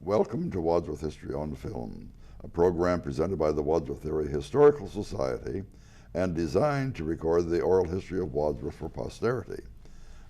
Welcome to Wadsworth History on Film, a program presented by the Wadsworth Area Historical Society and designed to record the oral history of Wadsworth for posterity.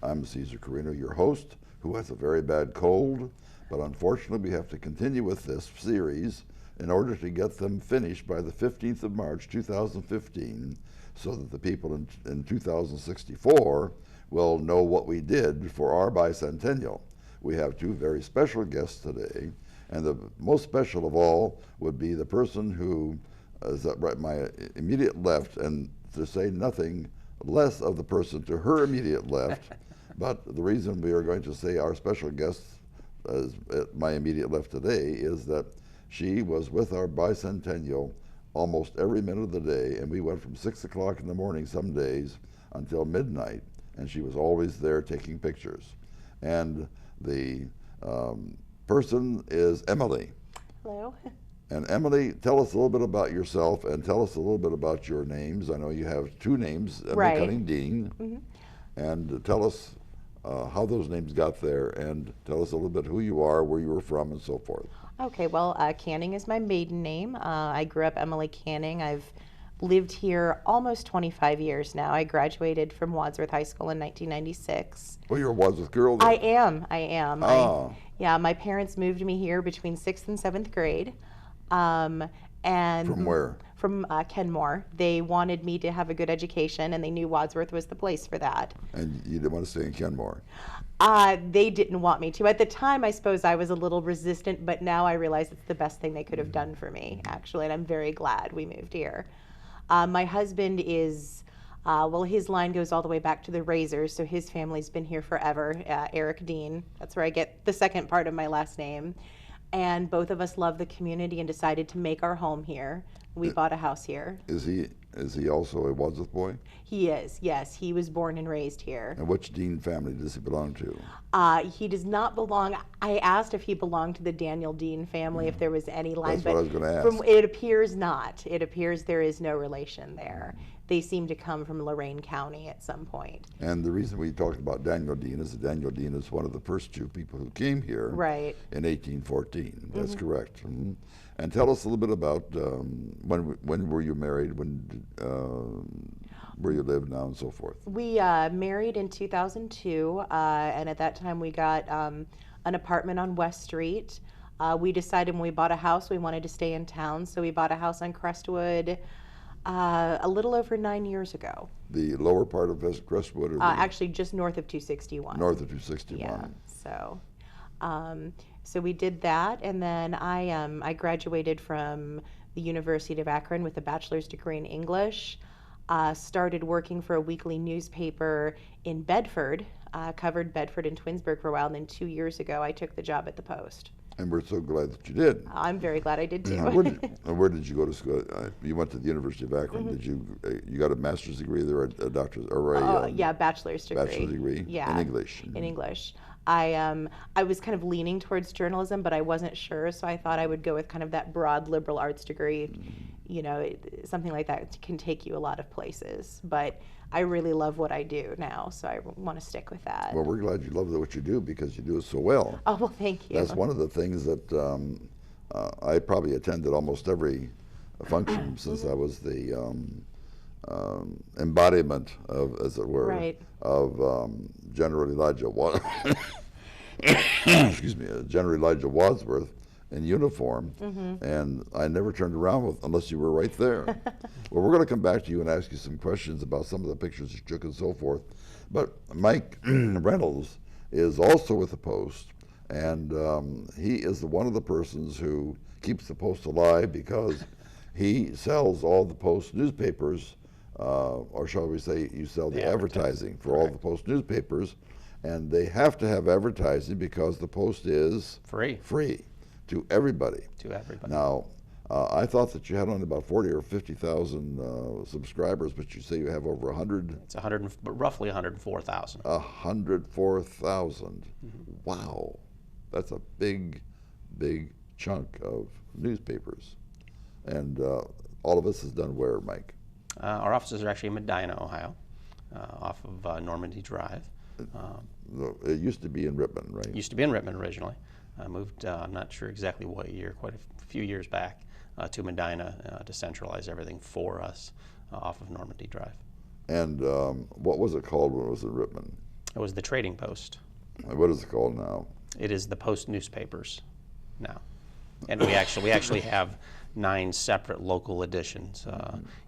I'm Caesar Carino, your host, who has a very bad cold, but unfortunately we have to continue with this series in order to get them finished by the 15th of March 2015 so that the people in 2064 will know what we did for our bicentennial. We have two very special guests today, and the most special of all would be the person who is at my immediate left, and to say nothing less of the person to her immediate left. But the reason we are going to say our special guest is at my immediate left today is that she was with our bicentennial almost every minute of the day, and we went from 6 o'clock in the morning some days until midnight, and she was always there taking pictures. And the person is Emily. Hello. And Emily, tell us a little bit about yourself and tell us a little bit about your names. I know you have two names, Emily Cunning-Dean. Mm-hmm. And tell us how those names got there, and tell us a little bit who you are, where you were from, and so forth. Okay, well, Canning is my maiden name. I grew up Emily Canning. I've lived here almost 25 years now. I graduated from Wadsworth High School in 1996. Well, you're a Wadsworth girl then. I am. Ah. My parents moved me here between 6th and 7th grade. And from where? From Kenmore. They wanted me to have a good education, and they knew Wadsworth was the place for that. And you didn't want to stay in Kenmore? They didn't want me to. At the time, I suppose I was a little resistant, but now I realize it's the best thing they could have done for me, actually, and I'm very glad we moved here. My husband is, his line goes all the way back to the Razors, so his family's been here forever. Eric Dean, that's where I get the second part of my last name. And both of us love the community and decided to make our home here. We bought a house here. Is he also a Wadsworth boy? He is, yes. He was born and raised here. And which Dean family does he belong to? He does not belong. I asked if he belonged to the Daniel Dean family, if there was any line. That's what I was going to ask. It appears not. It appears there is no relation there. They seem to come from Lorain County at some point. And the reason we talked about Daniel Dean is that Daniel Dean is one of the first two people who came here in 1814. That's correct. Mm-hmm. And tell us a little bit about when were you married, where you live now, and so forth. We married in 2002, and at that time we got an apartment on West Street. We decided when we bought a house we wanted to stay in town, so we bought a house on Crestwood a little over 9 years ago. The lower part of Crestwood? Or actually just north of 261. North of 261. Yeah, so we did that, and then I graduated from the University of Akron with a bachelor's degree in English. Started working for a weekly newspaper in Bedford, covered Bedford and Twinsburg for a while, and then 2 years ago I took the job at the Post. And we're so glad that you did. I'm very glad I did too. Where did you go to school? You went to the University of Akron. Mm-hmm. Did you got a master's degree there, a doctor's, or a bachelor's degree? Bachelor's degree. Yeah, in English. In English. I was kind of leaning towards journalism, but I wasn't sure, so I thought I would go with kind of that broad liberal arts degree. Mm-hmm. You know, something like that can take you a lot of places. But I really love what I do now, so I want to stick with that. Well, we're glad you love what you do because you do it so well. Oh, well, thank you. That's one of the things that I probably attended almost every function since I was the embodiment of, as it were, of General Elijah General Elijah Wadsworth in uniform, and I never turned around unless you were right there. Well, we're going to come back to you and ask you some questions about some of the pictures you took and so forth. But Mike Reynolds is also with the Post, and he is one of the persons who keeps the Post alive because he sells all the Post newspapers, or shall we say you sell the advertising for all the Post newspapers, and they have to have advertising because the Post is free. To everybody. Now, I thought that you had only about 40 or 50,000 subscribers, but you say you have over 100. It's roughly 104,000. 104,000. Mm-hmm. Wow, that's a big chunk of newspapers. And all of us is done where, Mike? Our offices are actually in Medina, Ohio, off of Normandy Drive. It used to be in Rittman, right? Used to be in Rittman originally. I moved, I'm not sure exactly what year, quite a few years back, to Medina to centralize everything for us off of Normandy Drive. And what was it called when it was in Rittman? It was the Trading Post. And what is it called now? It is the Post newspapers now. And we actually have 9 separate local editions,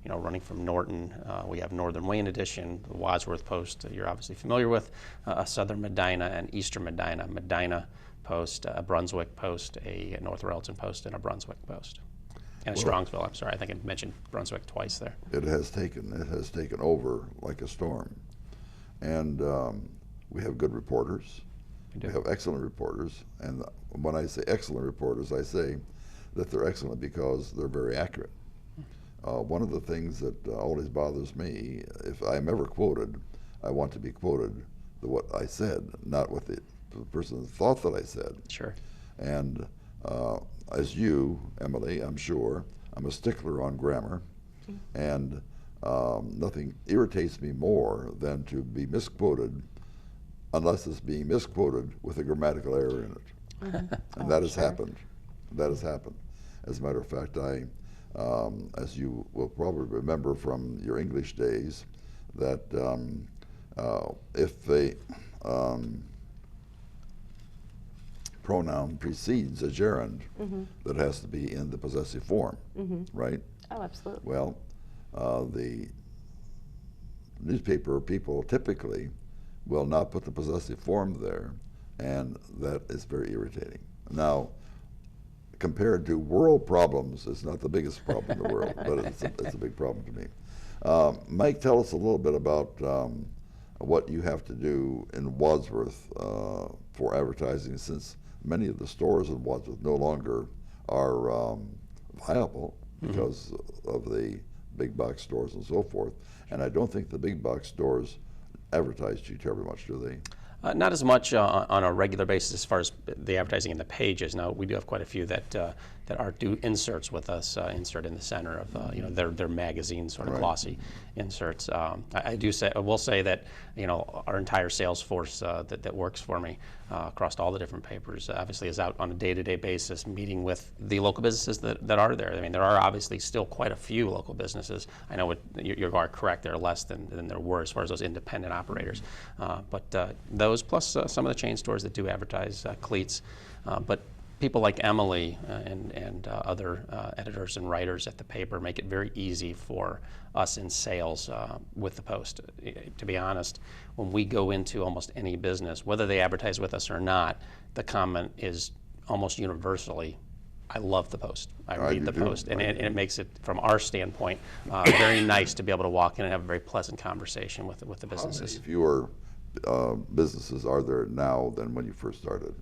you know, running from Norton. We have Northern Wayne edition, the Wadsworth Post you're obviously familiar with, a Southern Medina and Eastern Medina, Medina Post, a Brunswick Post, a North Royalton Post, and a Brunswick Post. And a Strongsville, I'm sorry, I think I mentioned Brunswick twice there. It has taken over like a storm. And we have good reporters. We have excellent reporters. And when I say excellent reporters, I say that they're excellent because they're very accurate. One of the things that always bothers me, if I'm ever quoted, I want to be quoted what I said, not what the person thought that I said. Sure. And as you, Emily, I'm sure, I'm a stickler on grammar, and nothing irritates me more than to be misquoted, unless it's being misquoted with a grammatical error in it. And that has happened. That has happened. As a matter of fact, as you will probably remember from your English days, that if the pronoun precedes a gerund, that has to be in the possessive form, right? Oh, absolutely. Well, the newspaper people typically will not put the possessive form there, and that is very irritating. Now, compared to world problems, it's not the biggest problem in the world, but it's a big problem to me. Mike, tell us a little bit about what you have to do in Wadsworth for advertising, since many of the stores in Wadsworth no longer are viable because of the big box stores and so forth. And I don't think the big box stores advertise you terribly much, do they? Not as much on a regular basis as far as the advertising in the pages. Now, we do have quite a few that do inserts with us, insert in the center of you know, their magazine sort of glossy inserts. I will say that, you know, our entire sales force that works for me across all the different papers obviously is out on a day-to-day basis meeting with the local businesses that are there. I mean, there are obviously still quite a few local businesses. I know you are correct, there are less than there were as far as those independent operators. But those plus some of the chain stores that do advertise cleats. But people like Emily and other editors and writers at the paper make it very easy for us in sales with the Post. To be honest, when we go into almost any business, whether they advertise with us or not, the comment is almost universally, I love the Post. I read the Post. And it makes it, from our standpoint, very nice to be able to walk in and have a very pleasant conversation with the businesses. How many fewer businesses are there now than when you first started?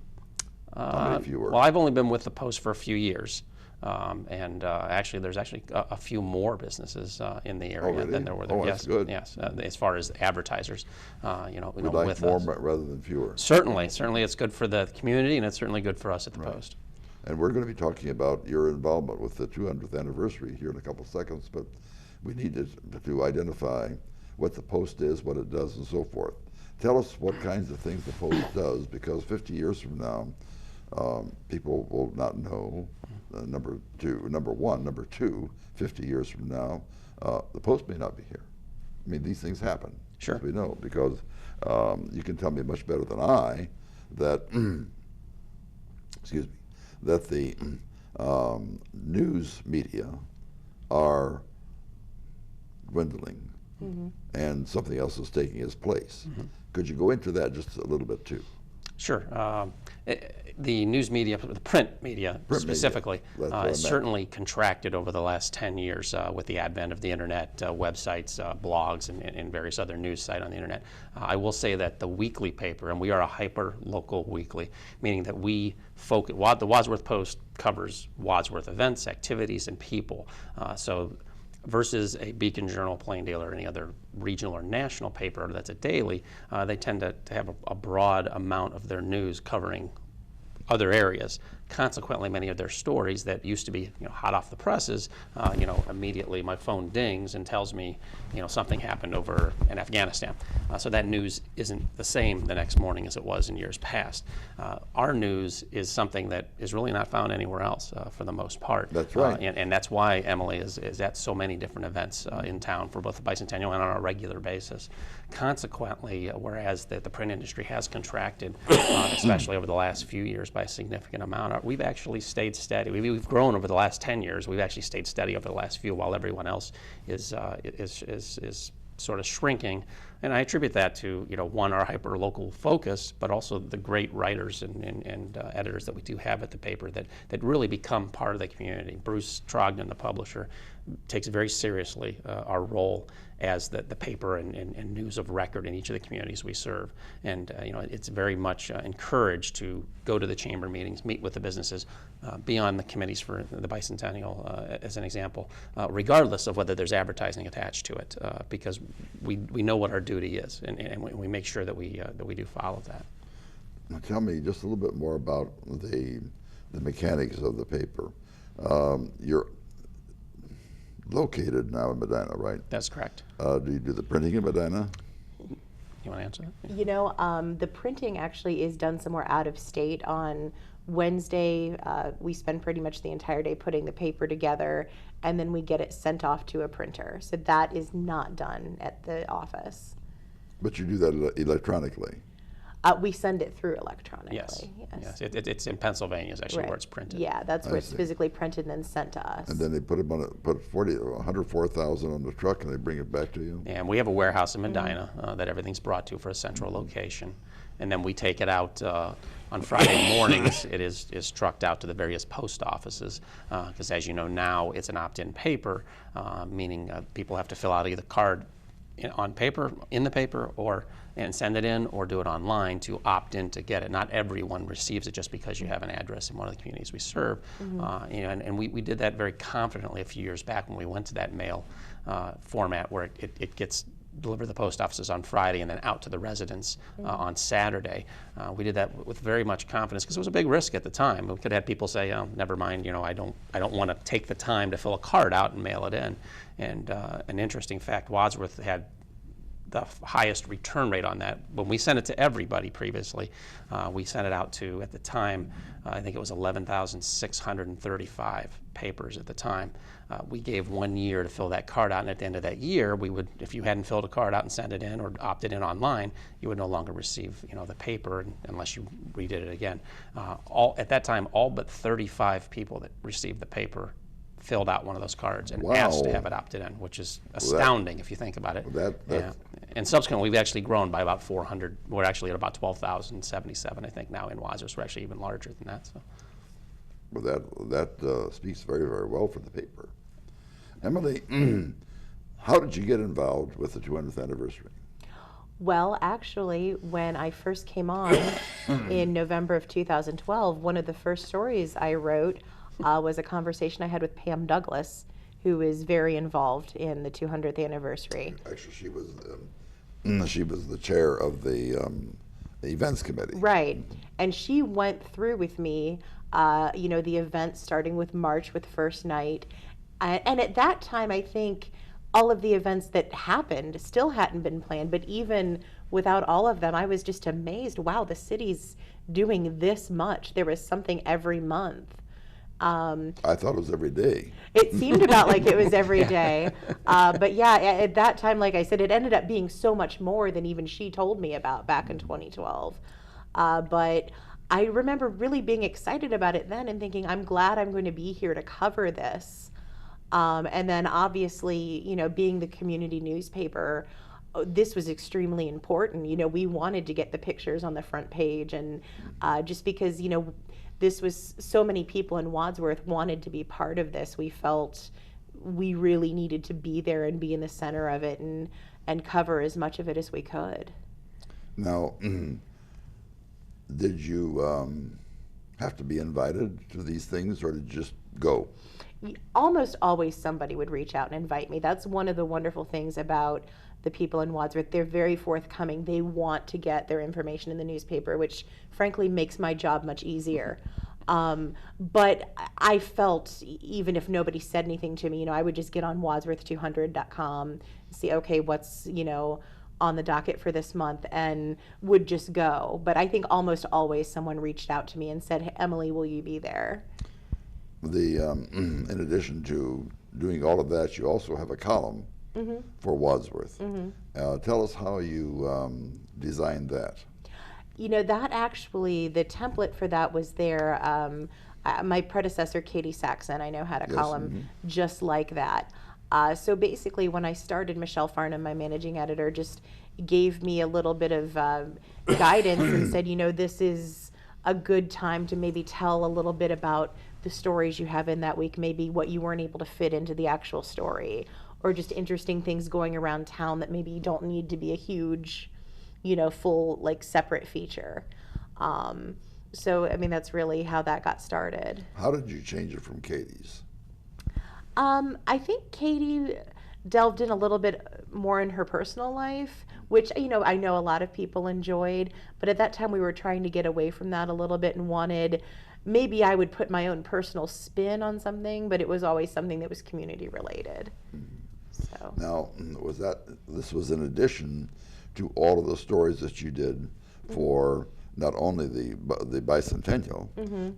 How many fewer? Well, I've only been with the Post for a few years, and actually, there's actually a few more businesses in the area than there were there. Oh, that's good. Yes, as far as advertisers, you know, We'd like with more us. rather than fewer. Certainly, it's good for the community, and it's certainly good for us at the Post. And we're going to be talking about your involvement with the 200th anniversary here in a couple of seconds, but we need to identify what the Post is, what it does, and so forth. Tell us what kinds of things the Post does, because 50 years from now, people will not know, number one. Number two, 50 years from now, the Post may not be here. I mean, these things happen. Sure. As we know, because you can tell me much better than I that, excuse me, that the news media are dwindling, and something else is taking its place. Could you go into that just a little bit too? Sure. The news media, the print media specifically, has certainly contracted over the last 10 years with the advent of the internet, websites, blogs, and various other news sites on the internet. I will say that the weekly paper, and we are a hyper-local weekly, meaning that we focus, the Wadsworth Post covers Wadsworth events, activities, and people. So versus a Beacon Journal, Plaindale, or any other regional or national paper that's a daily, they tend to have a broad amount of their news covering other areas. Consequently, many of their stories that used to be hot off the presses, immediately my phone dings and tells me something happened over in Afghanistan. So that news isn't the same the next morning as it was in years past. Our news is something that is really not found anywhere else for the most part. That's right. And that's why Emily is at so many different events in town for both the Bicentennial and on a regular basis. Consequently, whereas the print industry has contracted, especially over the last few years, by a significant amount, we've actually stayed steady. We've grown over the last 10 years. We've actually stayed steady over the last few, while everyone else is sort of shrinking. And I attribute that to, one, our hyper-local focus, but also the great writers and editors that we do have at the paper that really become part of the community. Bruce Trogdon, the publisher, takes very seriously our role as the paper and news of record in each of the communities we serve. And it's very much encouraged to go to the chamber meetings, meet with the businesses, be on the committees for the Bicentennial, as an example, regardless of whether there's advertising attached to it, because we know what our duty is, and we make sure that we do follow that. Now tell me just a little bit more about the mechanics of the paper. You're located now in Medina, right? That's correct. Do you do the printing in Medina? You want to answer that? The printing actually is done somewhere out of state. On Wednesday, we spend pretty much the entire day putting the paper together, and then we get it sent off to a printer. So that is not done at the office. But you do that electronically? We send it through electronically. Yes. It's in Pennsylvania is actually Right. where it's printed. Yeah, that's where it's physically printed and then sent to us. And then they put 104,000 on the truck and they bring it back to you? And we have a warehouse in Medina that everything's brought to for a central location. And then we take it out on Friday mornings. It is trucked out to the various post offices because, as you know now, it's an opt-in paper, meaning people have to fill out either card on paper, in the paper, and send it in, or do it online to opt in to get it. Not everyone receives it just because you have an address in one of the communities we serve. And we did that very confidently a few years back when we went to that mail format where it gets delivered to the post offices on Friday and then out to the residents on Saturday. We did that with very much confidence because it was a big risk at the time. We could have people say, "Oh, never mind, I don't want to take the time to fill a card out and mail it in." And an interesting fact, Wadsworth had the highest return rate on that. When we sent it to everybody previously, we sent it out to, at the time, I think it was 11,635 papers at the time. We gave 1 year to fill that card out, and at the end of that year, we would, if you hadn't filled a card out and sent it in or opted in online, you would no longer receive, the paper unless you redid it again. At that time, all but 35 people that received the paper filled out one of those cards and asked to have it opted in, which is astounding if you think about it. And subsequently, we've actually grown by about 400. We're actually at about 12,077, I think, now in Wadsworth. We're actually even larger than that. So. Well, that speaks very, very well for the paper. Emily, how did you get involved with the 200th anniversary? Well, actually, when I first came on in November of 2012, one of the first stories I wrote was a conversation I had with Pam Douglas, who is very involved in the 200th anniversary. Actually, she was the chair of the events committee. Right, and she went through with me, the events starting with March with first night, and at that time, I think all of the events that happened still hadn't been planned, but even without all of them, I was just amazed. Wow, the city's doing this much. There was something every month. I thought it was every day. It seemed about like it was every day. But yeah, at that time, like I said, it ended up being so much more than even she told me about back in 2012. But I remember really being excited about it then and thinking, I'm glad I'm going to be here to cover this. And then obviously, being the community newspaper, this was extremely important. We wanted to get the pictures on the front page, and just because, this was so many people in Wadsworth wanted to be part of this. We felt we really needed to be there and be in the center of it and cover as much of it as we could. Now, did you have to be invited to these things, or to just go? Almost always somebody would reach out and invite me. That's one of the wonderful things about the people in Wadsworth. They're very forthcoming. They want to get their information in the newspaper, which frankly makes my job much easier. But I felt, even if nobody said anything to me, I would just get on wadsworth200.com, see, okay, what's, on the docket for this month, and would just go. But I think almost always someone reached out to me and said, hey, Emily, will you be there? In addition to doing all of that, you also have a column for Wadsworth. Tell us how you designed that. That actually, the template for that was there. My predecessor, Katie Saxon, I know had a column just like that. So basically, when I started, Michelle Farnham, my managing editor, just gave me a little bit of guidance and said, this is a good time to maybe tell a little bit about the stories you have in that week, maybe what you weren't able to fit into the actual story, or just interesting things going around town that maybe you don't need to be a huge, full, separate feature. So, that's really how that got started. How did you change it from Katie's? I think Katie delved in a little bit more in her personal life, which, I know a lot of people enjoyed, but at that time we were trying to get away from that a little bit and wanted, maybe I would put my own personal spin on something, but it was always something that was community related. So. Now, this was in addition to all of the stories that you did for not only the Bicentennial,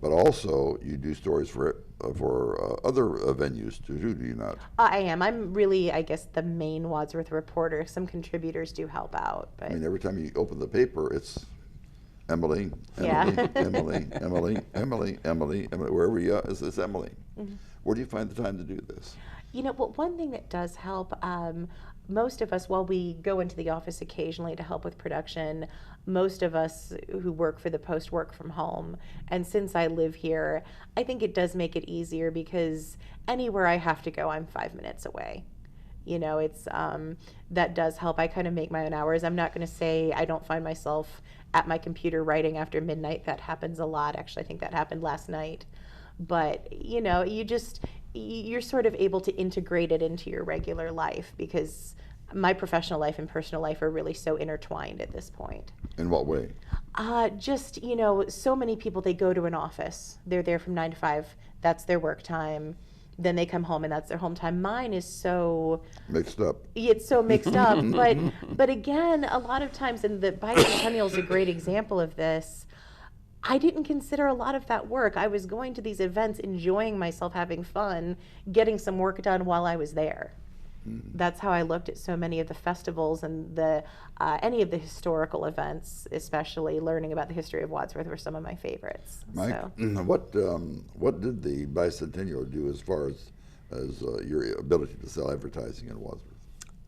but also you do stories for other venues too, do you not? I am. I'm really, I guess, the main Wadsworth reporter. Some contributors do help out. But every time you open the paper, it's Emily, Emily, Emily, wherever you are, it's Emily. Where do you find the time to do this? One thing that does help, most of us, while we go into the office occasionally to help with production, most of us who work for the Post work from home. And since I live here, I think it does make it easier because anywhere I have to go, I'm 5 minutes away. It's that does help. I kind of make my own hours. I'm not going to say I don't find myself at my computer writing after midnight. That happens a lot. Actually, I think that happened last night. But, you're sort of able to integrate it into your regular life because my professional life and personal life are really so intertwined at this point. In what way? Just, so many people, they go to an office. They're there from 9 to 5. That's their work time. Then they come home and that's their home time. Mine is so mixed up. It's so mixed up. But again, a lot of times, and the Bicentennial is a great example of this, I didn't consider a lot of that work. I was going to these events, enjoying myself, having fun, getting some work done while I was there. That's how I looked at so many of the festivals and any of the historical events, especially learning about the history of Wadsworth, were some of my favorites. Mike, what did the Bicentennial do as far as your ability to sell advertising in Wadsworth?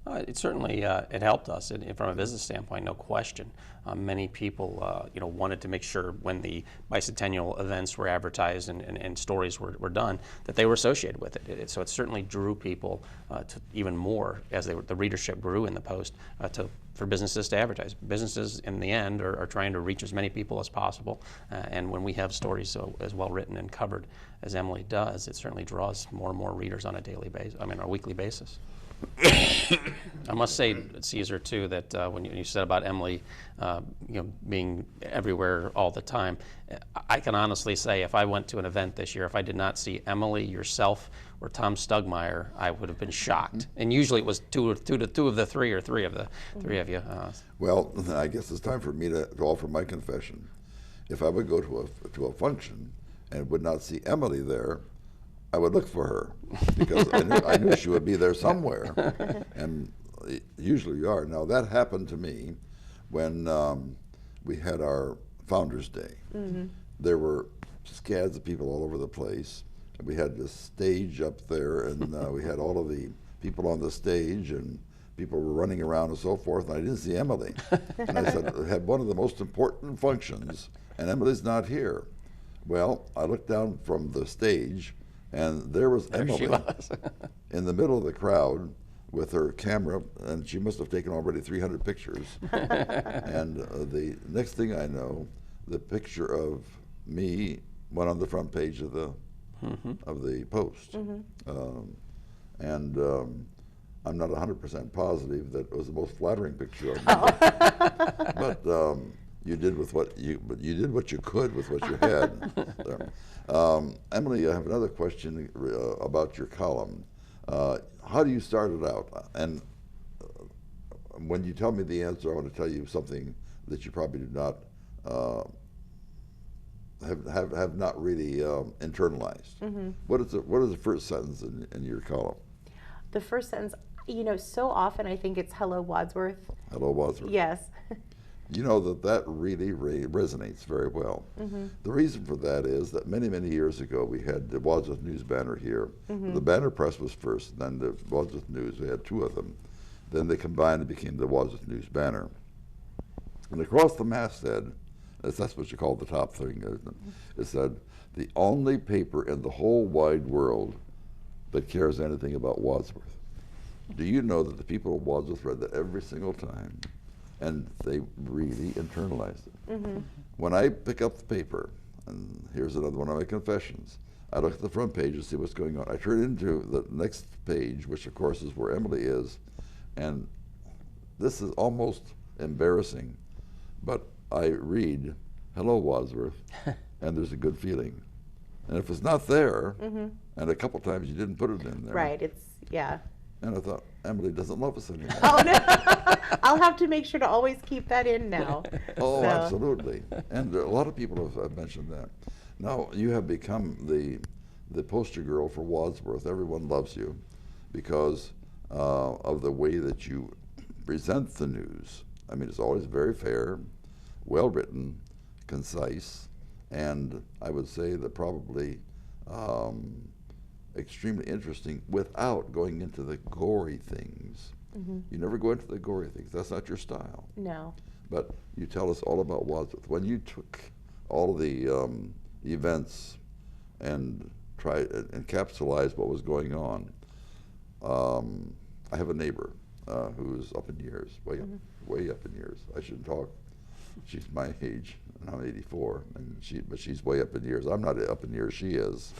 It certainly it helped us from a business standpoint, no question. Many people wanted to make sure when the Bicentennial events were advertised and stories were done that they were associated with it. So it certainly drew people to even more as the readership grew in the Post for businesses to advertise. Businesses in the end are trying to reach as many people as possible, and when we have stories as well written and covered as Emily does, it certainly draws more and more readers on a daily basis. A weekly basis. I must say, Caesar, too, that when you said about Emily, being everywhere all the time, I can honestly say if I went to an event this year, if I did not see Emily, yourself, or Tom Stugmeyer, I would have been shocked. And usually it was two of the three, or three of the three of you. Well, I guess it's time for me to offer my confession. If I would go to a function and would not see Emily there, I would look for her because I knew she would be there somewhere, and usually you are. Now that happened to me when we had our Founders Day. There were scads of people all over the place, and we had this stage up there, and we had all of the people on the stage, and people were running around and so forth, and I didn't see Emily. And I said, I had one of the most important functions, and Emily's not here. Well, I looked down from the stage, and there was Emily in the middle of the crowd with her camera, and she must have taken already 300 pictures. And the next thing I know, the picture of me went on the front page of the Post. And I'm not 100% positive that it was the most flattering picture of me. But you did what you could with what you had. There. Emily, I have another question about your column. How do you start it out? And when you tell me the answer, I want to tell you something that you probably do not have not really internalized. What is the first sentence in your column? The first sentence, you know, so often I think it's "Hello, Wadsworth." Hello, Wadsworth. Yes. You know that really resonates very well. The reason for that is that many years ago we had the Wadsworth News banner here. The Banner Press was first, then the Wadsworth News. We had two of them. Then they combined and became the Wadsworth News banner. And across the masthead, that's what you call the top thing, isn't it? It said, "The only paper in the whole wide world that cares anything about Wadsworth." Do you know that the people of Wadsworth read that every single time, and they really internalized it? When I pick up the paper, and here's another one of my confessions, I look at the front page and see what's going on. I turn into the next page, which of course is where Emily is, and this is almost embarrassing, but I read, "Hello, Wadsworth," and there's a good feeling. And if it's not there, and a couple times you didn't put it in there. Right, it's, yeah. And I thought, Emily doesn't love us anymore. Oh, no. I'll have to make sure to always keep that in now. Oh, So. absolutely. And a lot of people have mentioned that. Now, you have become the poster girl for Wadsworth. Everyone loves you because of the way that you present the news. I mean, it's always very fair, well written, concise, and I would say that probably extremely interesting without going into the gory things. You never go into the gory things. That's not your style. No. But you tell us all about Wadsworth. When you took all the events and tried and encapsulized what was going on, I have a neighbor who's up in years, way up in years. I shouldn't talk. She's my age, and I'm 84, but she's way up in years. I'm not up in years, she is,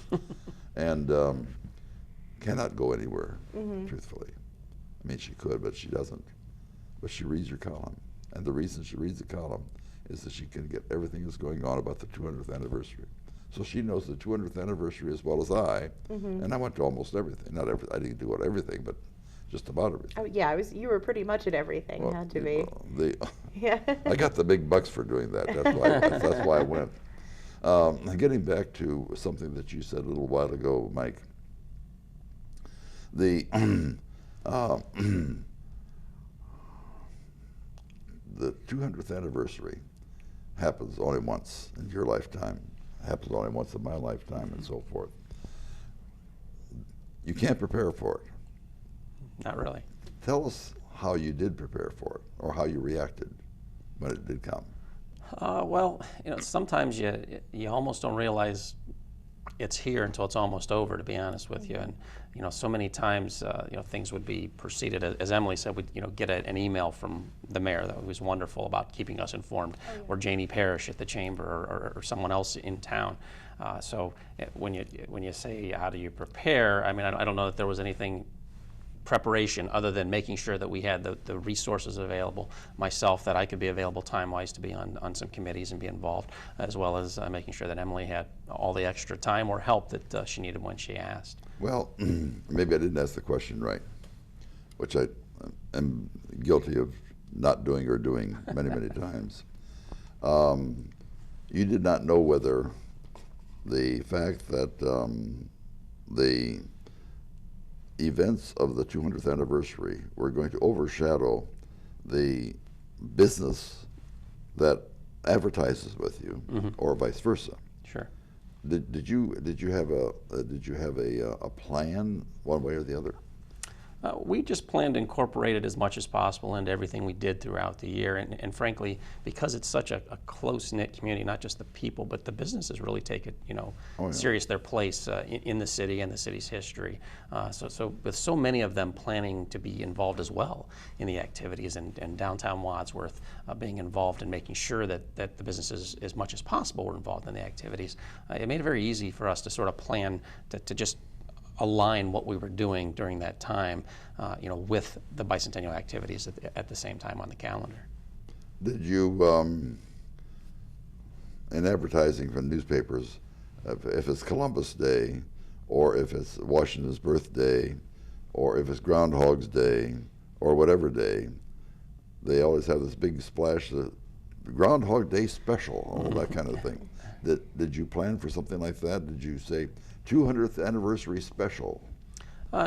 and cannot go anywhere, truthfully. I mean, she could, but she doesn't. But she reads your column, and the reason she reads the column is that she can get everything that's going on about the 200th anniversary. So she knows the 200th anniversary as well as I, and I went to almost everything. Not everything. I didn't do everything, but just about everything. Oh, yeah, you were pretty much at everything, Well, had to be. Yeah. I got the big bucks for doing that. That's why I went. Getting back to something that you said a little while ago, Mike, the 200th anniversary happens only once in your lifetime, happens only once in my lifetime, and so forth. You can't prepare for it. Not really. Tell us how you did prepare for it, or how you reacted when it did come. Well, you know, sometimes you almost don't realize it's here until it's almost over, to be honest with you. And you know, so many times, you know, things would be preceded, as Emily said, we'd get an email from the mayor that was wonderful about keeping us informed, or Janie Parrish at the chamber, or someone else in town. So when you say how do you prepare, I mean, I don't know that there was anything preparation other than making sure that we had the resources available, myself, that I could be available time-wise to be on some committees and be involved, as well as making sure that Emily had all the extra time or help that she needed when she asked. Well, maybe I didn't ask the question right, which I am guilty of not doing or doing many times. You did not know whether the fact that the events of the 200th anniversary were going to overshadow the business that advertises with you, or vice versa. Sure. Did you have a plan one way or the other? We just planned to incorporate it as much as possible into everything we did throughout the year. And frankly, because it's such a close-knit community, not just the people, but the businesses really take it, serious their place in the city and the city's history. So with so many of them planning to be involved as well in the activities, and downtown Wadsworth being involved in making sure that the businesses, as much as possible, were involved in the activities, it made it very easy for us to sort of plan to just align what we were doing during that time, with the bicentennial activities at the same time on the calendar. Did you, in advertising for newspapers, if it's Columbus Day, or if it's Washington's birthday, or if it's Groundhog's Day, or whatever day, they always have this big splash, the Groundhog Day special, all that kind of thing. Did you plan for something like that? Did you say 200th anniversary special?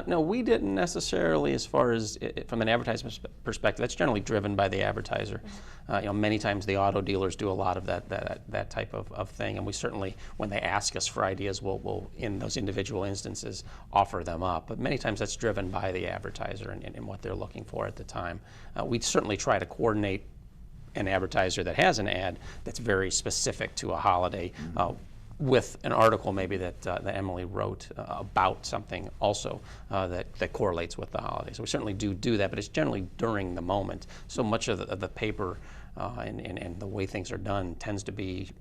No, we didn't necessarily, as far as from an advertisement perspective. That's generally driven by the advertiser. Many times the auto dealers do a lot of that type of thing, and we certainly, when they ask us for ideas, we'll in those individual instances offer them up. But many times that's driven by the advertiser and what they're looking for at the time. We certainly try to coordinate an advertiser that has an ad that's very specific to a holiday, with an article maybe that Emily wrote about something also that correlates with the holiday. So we certainly do that, but it's generally during the moment. So much of the paper and the way things are done tends to be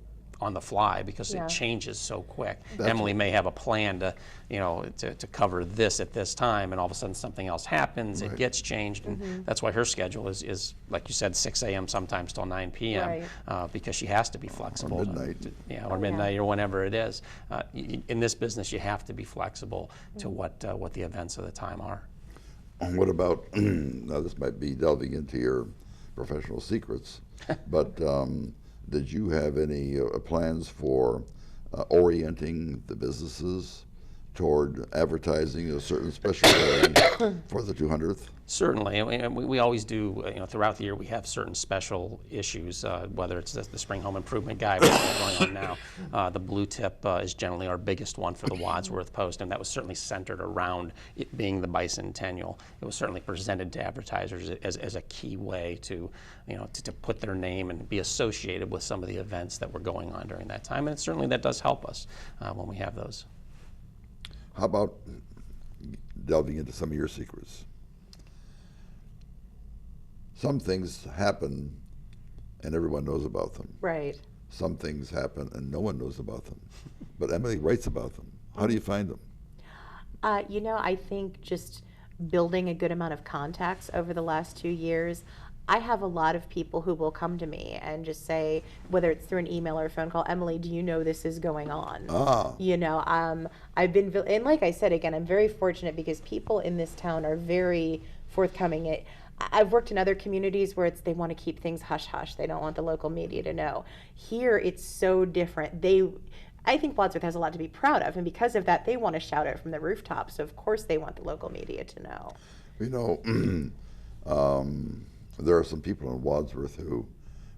on the fly, because it changes so quick. Emily may have a plan to cover this at this time, and all of a sudden something else happens, it gets changed, and that's why her schedule is, like you said, 6 a.m. sometimes till 9 p.m. Because she has to be flexible. Or midnight. Or midnight, or whenever it is. In this business, you have to be flexible to what the events of the time are. What about, now this might be delving into your professional secrets, but did you have any plans for orienting the businesses toward advertising a certain special day for the 200th? Certainly, and we always do. Throughout the year, we have certain special issues. Whether it's the Spring Home Improvement Guide, which is going on now, the Blue Tip is generally our biggest one for the Wadsworth Post, and that was certainly centered around it being the bicentennial. It was certainly presented to advertisers as a key way to put their name and be associated with some of the events that were going on during that time, and certainly that does help us when we have those. How about delving into some of your secrets? Some things happen and everyone knows about them. Right. Some things happen and no one knows about them. But Emily writes about them. How do you find them? I think just building a good amount of contacts over the last 2 years. I have a lot of people who will come to me and just say, whether it's through an email or a phone call, Emily, do you know this is going on? I've been, and like I said, again, I'm very fortunate because people in this town are very forthcoming. I've worked in other communities where they want to keep things hush-hush. They don't want the local media to know. Here, it's so different. I think Wadsworth has a lot to be proud of, and because of that, they want to shout it from the rooftops. So of course they want the local media to know. There are some people in Wadsworth who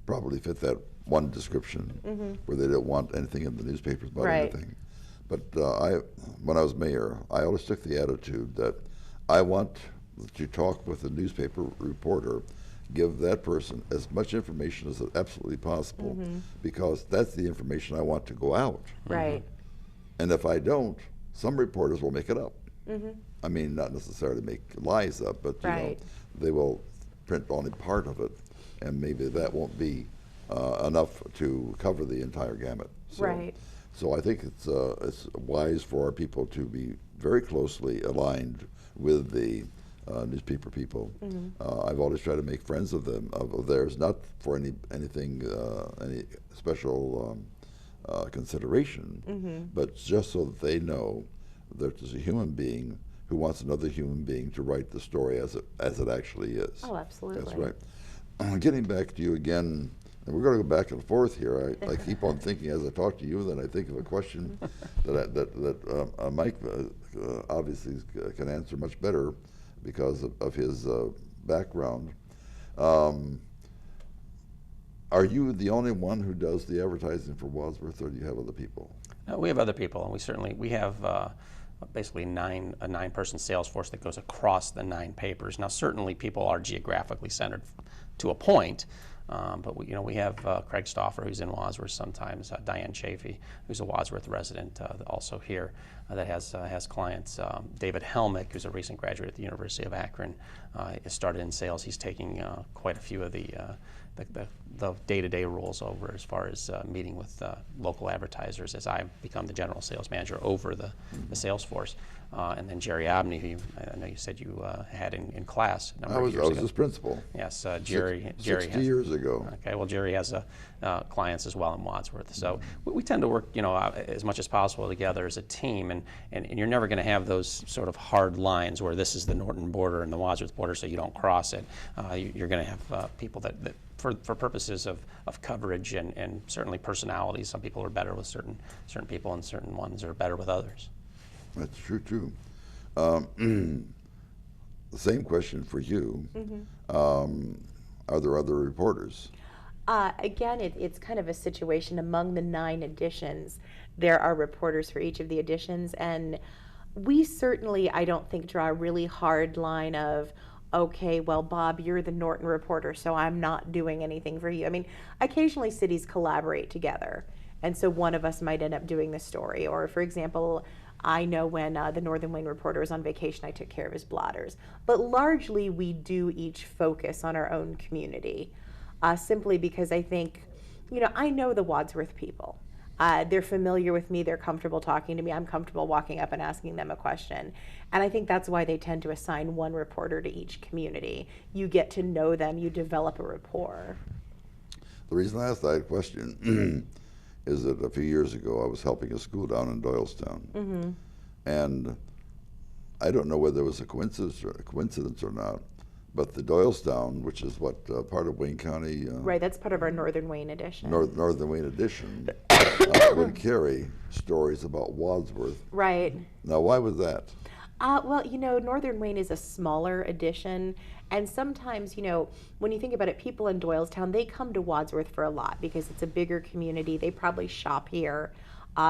probably fit that one description where they don't want anything in the newspapers about anything. But when I was mayor, I always took the attitude that I want to talk with a newspaper reporter, give that person as much information as absolutely possible, because that's the information I want to go out. Right. And if I don't, some reporters will make it up. I mean, not necessarily make lies up, but they will print only part of it, and maybe that won't be enough to cover the entire gamut. So I think it's wise for our people to be very closely aligned with the newspaper people. I've always tried to make friends of them, of theirs, not for any special consideration, but just so that they know that there's a human being who wants another human being to write the story as it actually is. Oh, absolutely. That's right. Getting back to you again, and we're going to go back and forth here. I keep on thinking as I talk to you, then I think of a question that Mike obviously can answer much better because of his background. Are you the only one who does the advertising for Wadsworth, or do you have other people? We have other people, and we have basically a 9-person sales force that goes across the 9 papers. Now, certainly people are geographically centered to a point, but we have Craig Stauffer, who's in Wadsworth sometimes, Diane Chafee, who's a Wadsworth resident, also here, that has clients. David Helmick, who's a recent graduate at the University of Akron, has started in sales. He's taking quite a few of the day-to-day roles over as far as meeting with local advertisers as I become the general sales manager over the sales force. And then Jerry Abney, who I know you said you had in class a number of years ago. I was his principal. Yes, Jerry 60 years ago. Okay, well, Jerry has clients as well in Wadsworth. So we tend to work, as much as possible together as a team, and you're never going to have those sort of hard lines where this is the Norton border and the Wadsworth border, so you don't cross it. You're going to have people that for purposes of coverage and certainly personalities, some people are better with certain people, and certain ones are better with others. That's true too. The same question for you. Are there other reporters? Again, it's kind of a situation among the 9 editions. There are reporters for each of the editions, and we certainly, I don't think, draw a really hard line of, okay, well, Bob, you're the Norton reporter, so I'm not doing anything for you. I mean, occasionally cities collaborate together, and so one of us might end up doing the story. Or, for example, I know when the Northern Wayne reporter was on vacation, I took care of his blotters. But largely, we do each focus on our own community, simply because I think, I know the Wadsworth people. They're familiar with me, they're comfortable talking to me, I'm comfortable walking up and asking them a question. And I think that's why they tend to assign one reporter to each community. You get to know them, you develop a rapport. The reason I asked that question is that a few years ago I was helping a school down in Doylestown. And I don't know whether it was a coincidence or not, but the Doylestown, which is part of Wayne County. Right, that's part of our Northern Wayne edition. Northern Wayne edition would carry stories about Wadsworth. Right. Now, why was that? Well, Northern Wayne is a smaller edition, and sometimes, when you think about it, people in Doylestown, they come to Wadsworth for a lot because it's a bigger community. They probably shop here.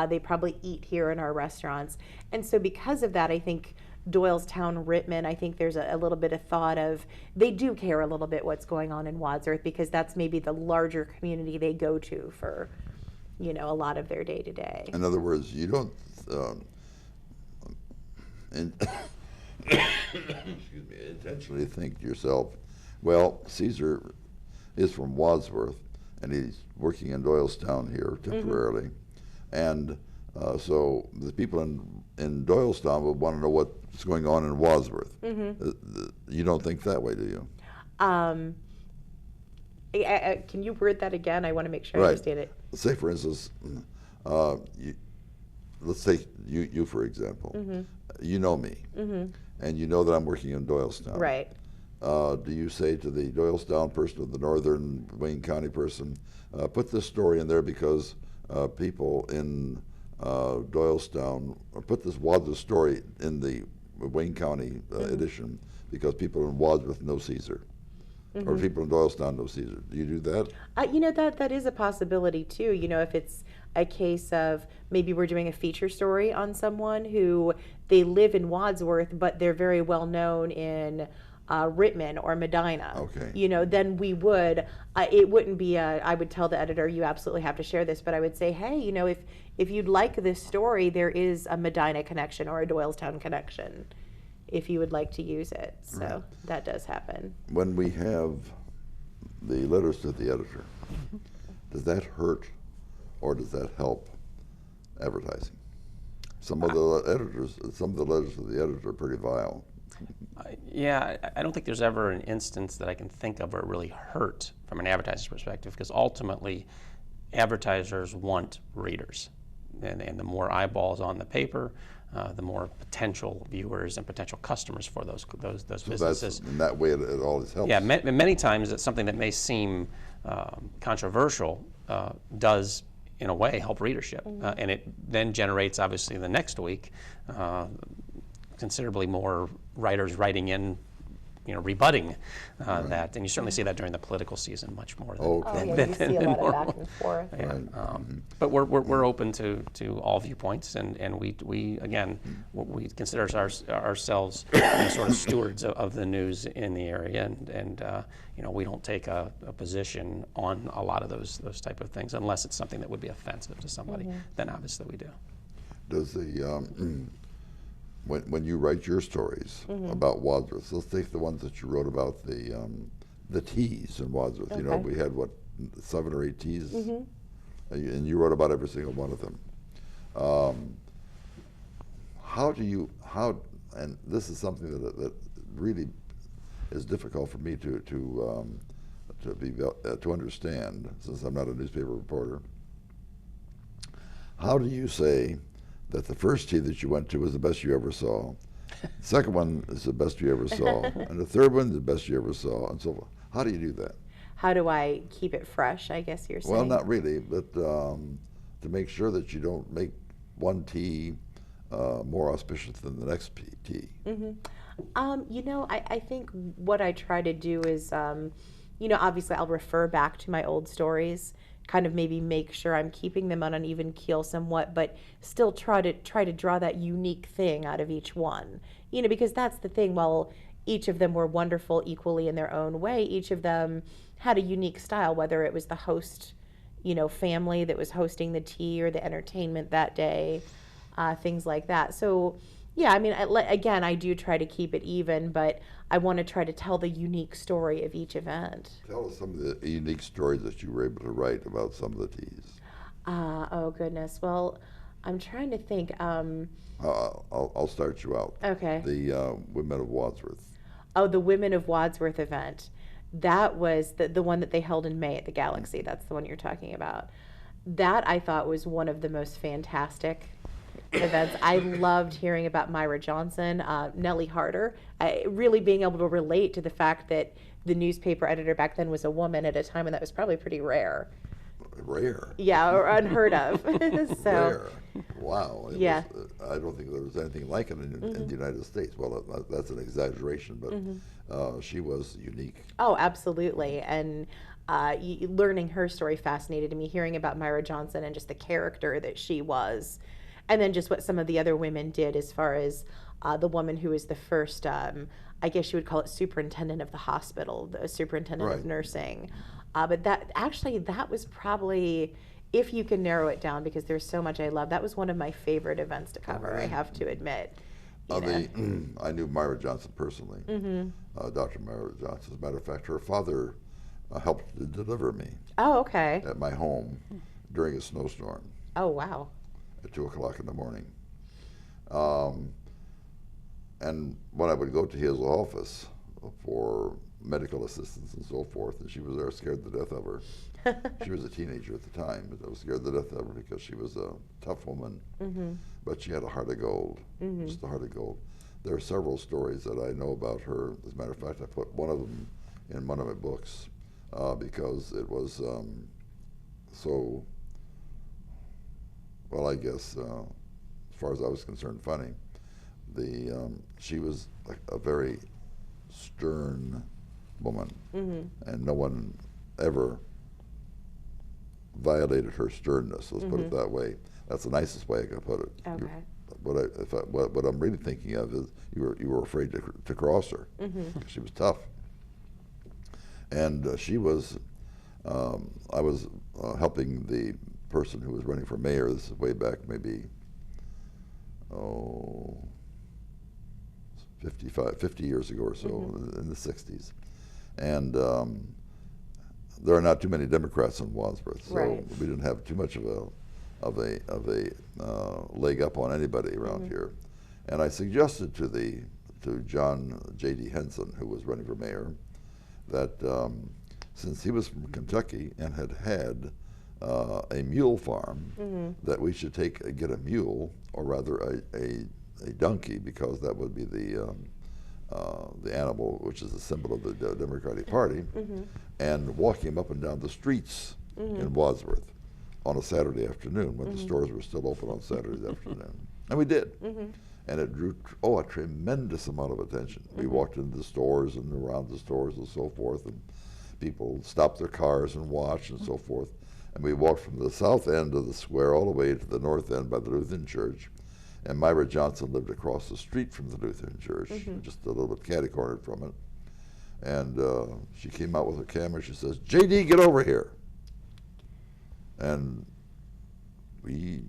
They probably eat here in our restaurants. And so because of that, I think Doylestown, Rittman, I think there's a little bit of thought of, they do care a little bit what's going on in Wadsworth because that's maybe the larger community they go to for, a lot of their day-to-day. In other words, you don't intentionally think to yourself, well, Caesar is from Wadsworth and he's working in Doylestown here temporarily, and so the people in Doylestown would want to know what's going on in Wadsworth. You don't think that way, do you? Can you word that again? I want to make sure I understand it. Say, for instance, let's take you for example. You know me, and you know that I'm working in Doylestown. Right. Do you say to the Doylestown person or the Northern Wayne County person, put this story in there because people in Doylestown, or put this Wadsworth story in the Wayne County edition because people in Wadsworth know Caesar, or people in Doylestown know Caesar? Do you do that? That is a possibility too. If it's a case of maybe we're doing a feature story on someone who they live in Wadsworth, but they're very well known in Rittman or Medina. Okay. Then we would. It wouldn't be I would tell the editor, you absolutely have to share this, but I would say, hey, if you'd like this story, there is a Medina connection or a Doylestown connection, if you would like to use it. So that does happen. When we have the letters to the editor, does that hurt or does that help advertising? Some of the letters to the editor are pretty vile. Yeah, I don't think there's ever an instance that I can think of where it really hurt from an advertiser's perspective, because ultimately advertisers want readers. And the more eyeballs on the paper, the more potential viewers and potential customers for those businesses. In that way, it always helps. Yeah, many times it's something that may seem controversial does, in a way, help readership. And it then generates, obviously, the next week, considerably more writers writing in rebutting that, and you certainly see that during the political season much more than. Oh, yeah, you see a lot of back and forth. Yeah. But we're open to all viewpoints, and we again we consider ourselves sort of stewards of the news in the area, and we don't take a position on a lot of those type of things unless it's something that would be offensive to somebody. Then obviously we do. Does the when you write your stories about Wadsworth, let's take the ones that you wrote about the teas in Wadsworth. Okay. You know, we had 7 or 8 teas, and you wrote about every single one of them. And this is something that really is difficult for me to understand, since I'm not a newspaper reporter. How do you say that the first tea that you went to was the best you ever saw, the second one is the best you ever saw, and the third one the best you ever saw, and so forth? How do you do that? How do I keep it fresh, I guess you're saying? Well, not really, but to make sure that you don't make one tea more auspicious than the next tea. I think what I try to do is, obviously I'll refer back to my old stories, kind of maybe make sure I'm keeping them on an even keel somewhat, but still try to draw that unique thing out of each one. Because that's the thing. While each of them were wonderful equally in their own way, each of them had a unique style, whether it was the host, family that was hosting the tea or the entertainment that day, things like that. So, yeah, I mean, again, I do try to keep it even, but I want to try to tell the unique story of each event. Tell us some of the unique stories that you were able to write about some of the teas. Oh, goodness. Well, I'm trying to think. I'll start you out. Okay. The Women of Wadsworth. Oh, the Women of Wadsworth event. That was the one that they held in May at the Galaxy. That's the one you're talking about. That I thought was one of the most fantastic events. I loved hearing about Myra Johnson, Nellie Harder, really being able to relate to the fact that the newspaper editor back then was a woman at a time when that was probably pretty rare. Rare? Yeah, or unheard of. So, rare. Wow. Yeah. I don't think there was anything like it in the United States. Well, that's an exaggeration, but she was unique. Oh, absolutely. And learning her story fascinated me, hearing about Myra Johnson and just the character that she was. And then just what some of the other women did, as far as the woman who was the first, I guess you would call it superintendent of the hospital, the superintendent of nursing. But that was probably, if you can narrow it down, because there's so much I love, that was one of my favorite events to cover, I have to admit. I knew Myra Johnson personally, Dr. Myra Johnson. As a matter of fact, her father helped to deliver me. Oh, okay. At my home during a snowstorm. Oh, wow. At 2 o'clock in the morning. And when I would go to his office for medical assistance and so forth, and she was there scared to death of her. She was a teenager at the time, but I was scared to death of her because she was a tough woman, but she had a heart of gold, just a heart of gold. There are several stories that I know about her. As a matter of fact, I put one of them in one of my books because it was so, well, I guess, as far as I was concerned, funny. She was like a very stern woman, and no one ever violated her sternness. Let's put it that way. That's the nicest way I can put it. Okay. What I'm really thinking of is you were afraid to cross her. She was tough, and she was. I was helping the person who was running for mayor. This is way back, maybe 50 years ago or so, in the 60s. And there are not too many Democrats in Wadsworth, so we didn't have too much of a leg up on anybody around here. And I suggested to John J.D. Henson, who was running for mayor, that since he was from Kentucky and had a mule farm, that we should get a mule, or rather a donkey, because that would be the animal which is a symbol of the Democratic Party, and walk him up and down the streets in Wadsworth on a Saturday afternoon when the stores were still open on Saturday afternoon. And we did. and it drew a tremendous amount of attention. We walked into the stores and around the stores and so forth, and people stopped their cars and watched and so forth. And we walked from the south end of the square all the way to the north end by the Lutheran Church. And Myra Johnson lived across the street from the Lutheran Church, just a little bit catty-cornered from it. And she came out with her camera. She says, "J.D., get over here." And we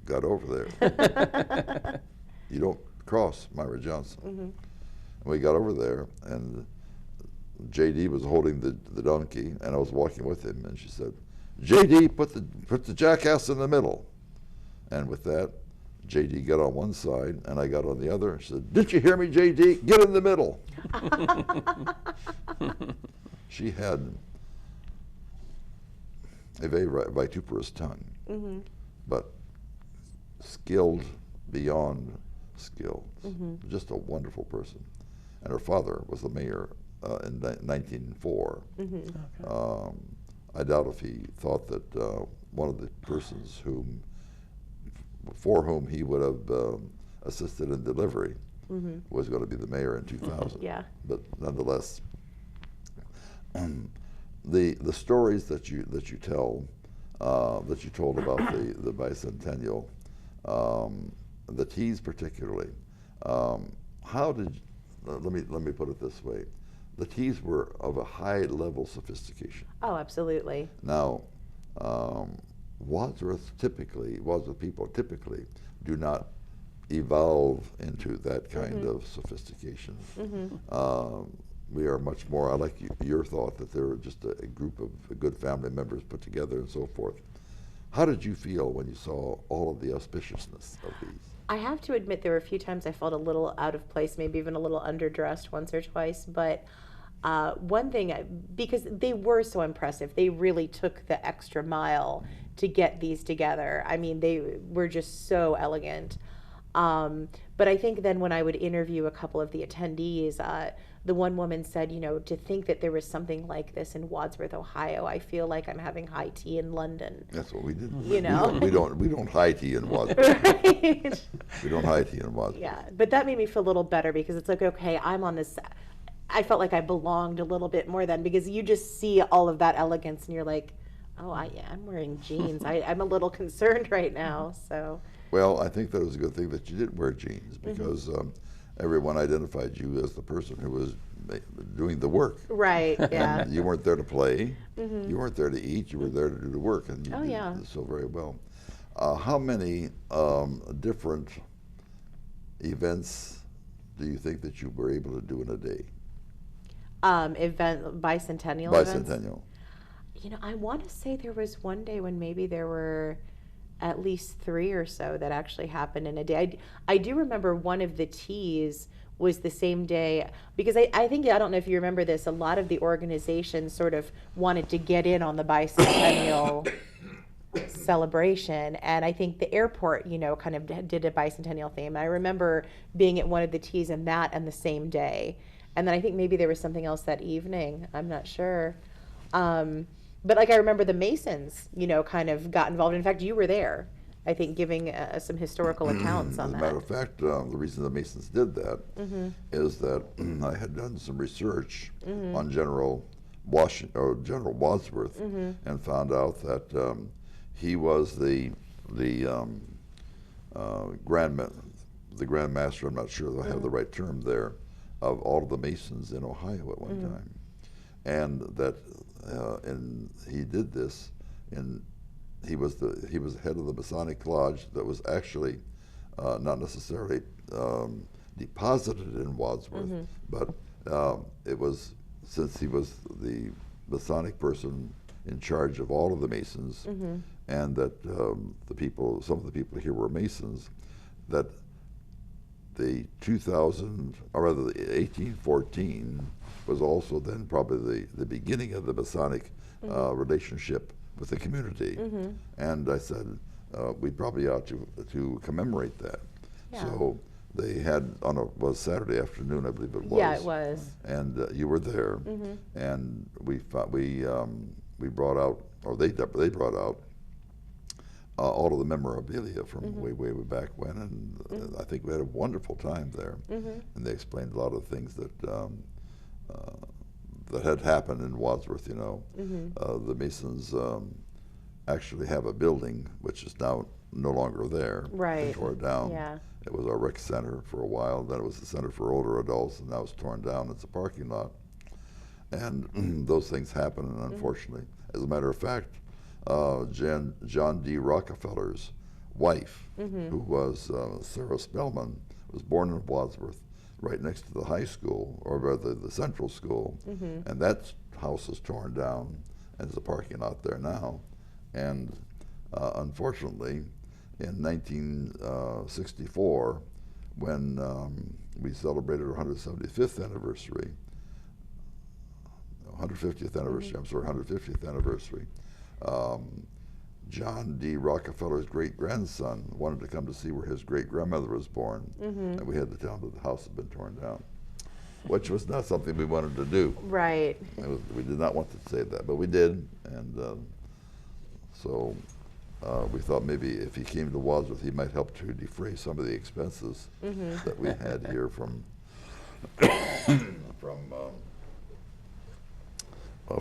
got over there. You don't cross Myra Johnson. And we got over there, and J.D. was holding the donkey, and I was walking with him, and she said, "J.D., put the jackass in the middle." And with that, J.D. got on one side, and I got on the other. She said, "Didn't you hear me, J.D.? Get in the middle." She had a very vituperous tongue, but skilled beyond skill. Just a wonderful person. And her father was the mayor in 1904. I doubt if he thought that one of the persons for whom he would have assisted in delivery was going to be the mayor in 2000. Yeah. But nonetheless, the stories that you tell, that you told about the Bicentennial, the teas particularly, how did let me put it this way: the teas were of a high level sophistication. Oh, absolutely. Now, Wadsworth people typically do not evolve into that kind of sophistication. We are much more, I like your thought that they're just a group of good family members put together and so forth. How did you feel when you saw all of the auspiciousness of these? I have to admit there were a few times I felt a little out of place, maybe even a little underdressed once or twice, but one thing, because they were so impressive, they really took the extra mile to get these together. I mean, they were just so elegant. But I think then when I would interview a couple of the attendees, the one woman said, to think that there was something like this in Wadsworth, Ohio, I feel like I'm having high tea in London. That's what we did. We don't high tea in Wadsworth. Right. We don't high tea in Wadsworth. Yeah, but that made me feel a little better because it's like, okay, I'm on this. I felt like I belonged a little bit more then, because you just see all of that elegance and you're like, oh, I'm wearing jeans. I'm a little concerned right now. So. Well, I think that was a good thing that you didn't wear jeans, because everyone identified you as the person who was doing the work. Right, yeah. And you weren't there to play. You weren't there to eat. You were there to do the work, and you did so very well. How many different events do you think that you were able to do in a day? Bicentennial events? Bicentennial. I want to say there was one day when maybe there were at least 3 or so that actually happened in a day. I do remember one of the teas was the same day, because I think, I don't know if you remember this, a lot of the organizations sort of wanted to get in on the Bicentennial celebration, and I think the airport, kind of did a Bicentennial theme. I remember being at one of the teas and the same day. And then I think maybe there was something else that evening. I'm not sure. But I remember the Masons, kind of got involved. In fact, you were there, I think, giving some historical accounts on that. As a matter of fact, the reason the Masons did that is that I had done some research on General Wadsworth, and found out that he was the Grand Master. I'm not sure that I have the right term there, of all of the Masons in Ohio at one time, and that he did this, and he was head of the Masonic Lodge that was actually not necessarily deposited in Wadsworth, but it was, since he was the Masonic person in charge of all of the Masons, and that some of the people here were Masons, that the 1814 was also then probably the beginning of the Masonic relationship with the community. And I said, we probably ought to commemorate that. Yeah. So they had, was Saturday afternoon, I believe it was. Yeah, it was. And you were there, and we brought out, or they brought out all of the memorabilia from way back when, and I think we had a wonderful time there. And they explained a lot of things that that had happened in Wadsworth. You know, the Masons actually have a building which is now no longer there. Right. They tore it down. Yeah. It was our rec center for a while. Then it was the center for older adults, and now it's torn down. It's a parking lot. And those things happen, and unfortunately, as a matter of fact, John D. Rockefeller's wife, who was Sarah Spellman, was born in Wadsworth, right next to the high school, or rather the central school, and that house is torn down, and there's a parking lot there now. And unfortunately, in 1964, when we celebrated our 175th anniversary, 150th anniversary, I'm sorry, 150th anniversary, John D. Rockefeller's great-grandson wanted to come to see where his great-grandmother was born, and we had to tell him that the house had been torn down, which was not something we wanted to do. Right. We did not want to say that, but we did, and so we thought maybe if he came to Wadsworth, he might help to defray some of the expenses that we had here from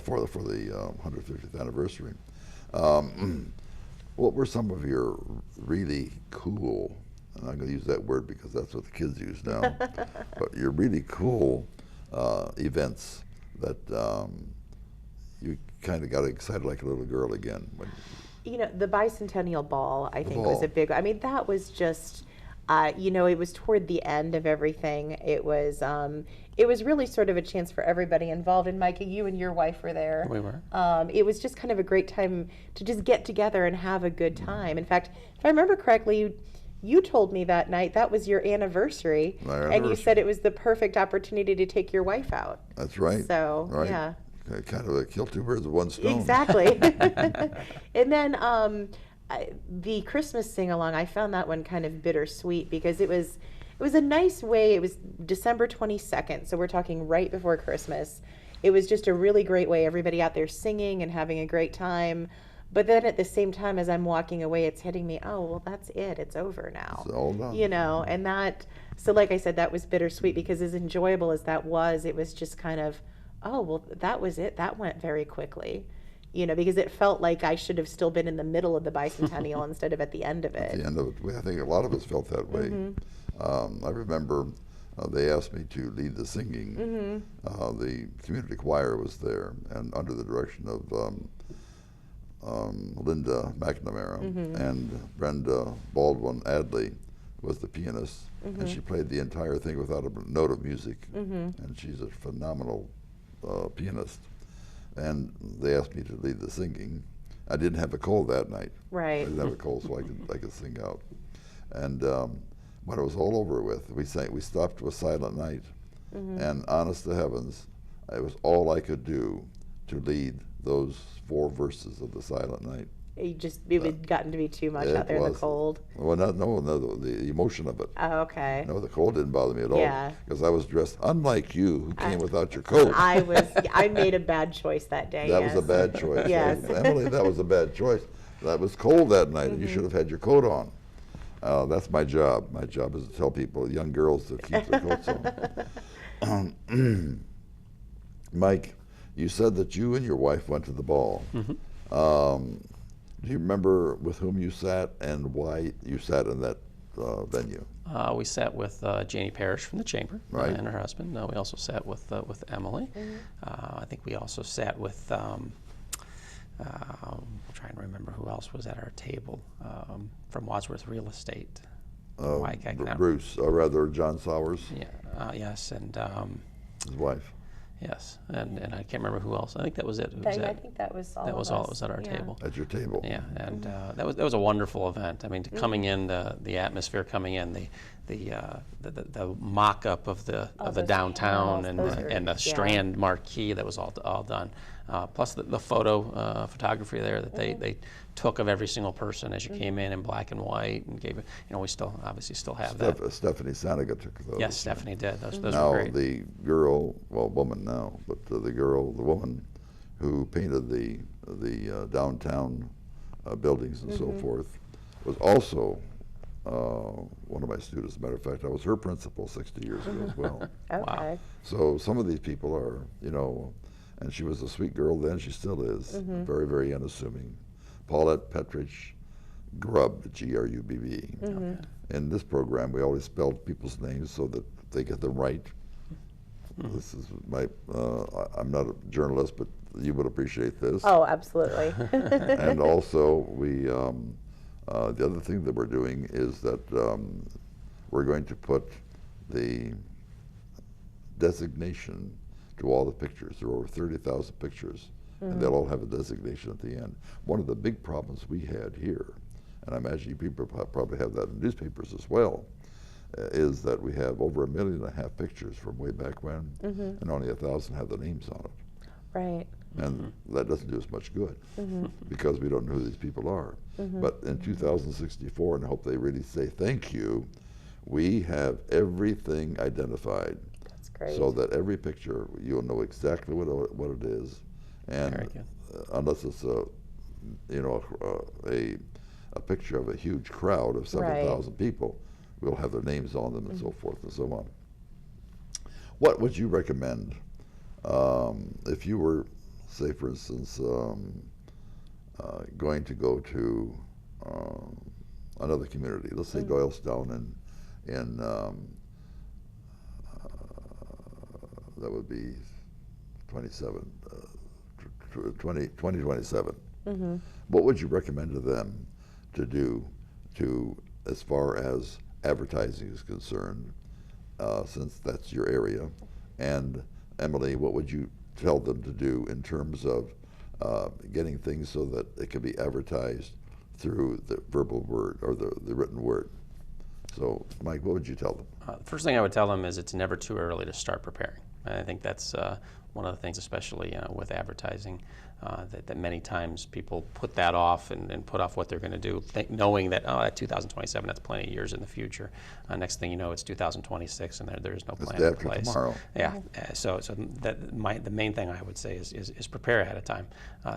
for the 150th anniversary. What were some of your really cool, and I'm going to use that word because that's what the kids use now, but your really cool events that you kind of got excited like a little girl again? You know, the Bicentennial Ball, I think, was a big, I mean, that was just, you know, it was toward the end of everything. It was really sort of a chance for everybody involved. And Micah, you and your wife were there. We were. It was just kind of a great time to just get together and have a good time. In fact, if I remember correctly, you told me that night that was your anniversary, and you said it was the perfect opportunity to take your wife out. That's right. So, right. Yeah. Kind of kill two birds with one stone. Exactly. And then the Christmas sing-along, I found that one kind of bittersweet because it was a nice way. It was December 22nd, so we're talking right before Christmas. It was just a really great way, everybody out there singing and having a great time. But then at the same time, as I'm walking away, it's hitting me, oh, well, that's it. It's over now. It's all done. You know, and that, so like I said, that was bittersweet because as enjoyable as that was, it was just kind of, oh, well, that was it. That went very quickly, you know, because it felt like I should have still been in the middle of the Bicentennial instead of at the end of it. At the end of it. I think a lot of us felt that way. I remember they asked me to lead the singing. The community choir was there, and under the direction of Linda McNamara, and Brenda Baldwin Adley was the pianist, and she played the entire thing without a note of music, and she's a phenomenal pianist. And they asked me to lead the singing. I didn't have a cold that night. Right. I didn't have a cold, so I could sing out. And when it was all over with, we stopped to a silent night, and honest to heavens, it was all I could do to lead those 4 verses of the Silent Night. It had gotten to be too much out there in the cold. Well, the emotion of it. Oh, okay. No, the cold didn't bother me at all. Yeah. Because I was dressed, unlike you, who came without your coat. I made a bad choice that day. That was a bad choice. Yes. Emily, that was a bad choice. That was cold that night, and you should have had your coat on. That's my job. My job is to tell people, young girls, to keep their coats on. Mike, you said that you and your wife went to the ball. Do you remember with whom you sat and why you sat in that venue? We sat with Janie Parrish from the Chamber, right, and her husband. We also sat with Emily. I think we also sat with, I'm trying to remember who else was at our table, from Wadsworth Real Estate. Bruce, or rather John Sowers. Yeah, yes, and his wife. Yes, and I can't remember who else. I think that was it. I think that was all. That was all. It was at our table. At your table. Yeah, and that was a wonderful event. I mean, coming in, the atmosphere coming in, the mock-up of the downtown and the Strand marquee that was all done. Plus the photography there that they took of every single person as you came in black and white, and gave it. You know, we obviously still have that. Stephanie Saniga took those. Yes, Stephanie did. Those now were great. The girl, woman now, but the woman who painted the downtown buildings and so forth, was also one of my students. As a matter of fact, I was her principal 60 years ago as well. Okay. Wow. So some of these people are, you know, and she was a sweet girl then, she still is, very, very unassuming. Paulette Petrich Grubb, G-R-U-B-B. In this program, we always spelled people's names so that they get them right. This is my, I'm not a journalist, but you would appreciate this. Oh, absolutely. And also, we, the other thing that we're doing is that we're going to put the designation to all the pictures. There are over 30,000 pictures, and they'll all have a designation at the end. One of the big problems we had here, and I imagine you people probably have that in newspapers as well, is that we have over 1.5 million pictures from way back when, and only 1,000 have the names on it. Right. And that doesn't do us much good because we don't know who these people are. But in 2064, and I hope they really say thank you, we have everything identified. That's great. So that every picture, you'll know exactly what it is. And unless it's a, you know, a picture of a huge crowd of 7,000 people, we'll have their names on them and so forth and so on. What would you recommend if you were, say, for instance, going to go to another community? Let's say Doylestown in that would be 2027. What would you recommend to them to do as far as advertising is concerned, since that's your area? And Emily, what would you tell them to do in terms of getting things so that it can be advertised through the verbal word or the written word? So, Mike, what would you tell them? First thing I would tell them is it's never too early to start preparing. And I think that's one of the things, especially with advertising, that many times people put that off and put off what they're going to do, knowing that, at 2027, that's plenty of years in the future. Next thing you know, it's 2026, and there's no plan in place. Tomorrow. Yeah. So the main thing I would say is prepare ahead of time.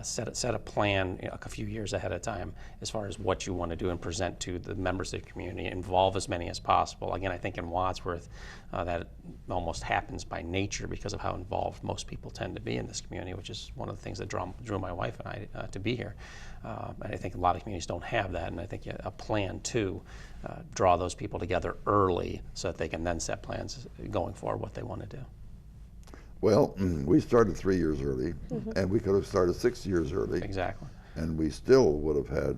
Set a plan a few years ahead of time as far as what you want to do and present to the members of the community. Involve as many as possible. Again, I think in Wadsworth that almost happens by nature because of how involved most people tend to be in this community, which is one of the things that drew my wife and I to be here. And I think a lot of communities don't have that, and I think a plan to draw those people together early so that they can then set plans going forward what they want to do. Well, we started 3 years early, and we could have started 6 years early. Exactly. And we still would have had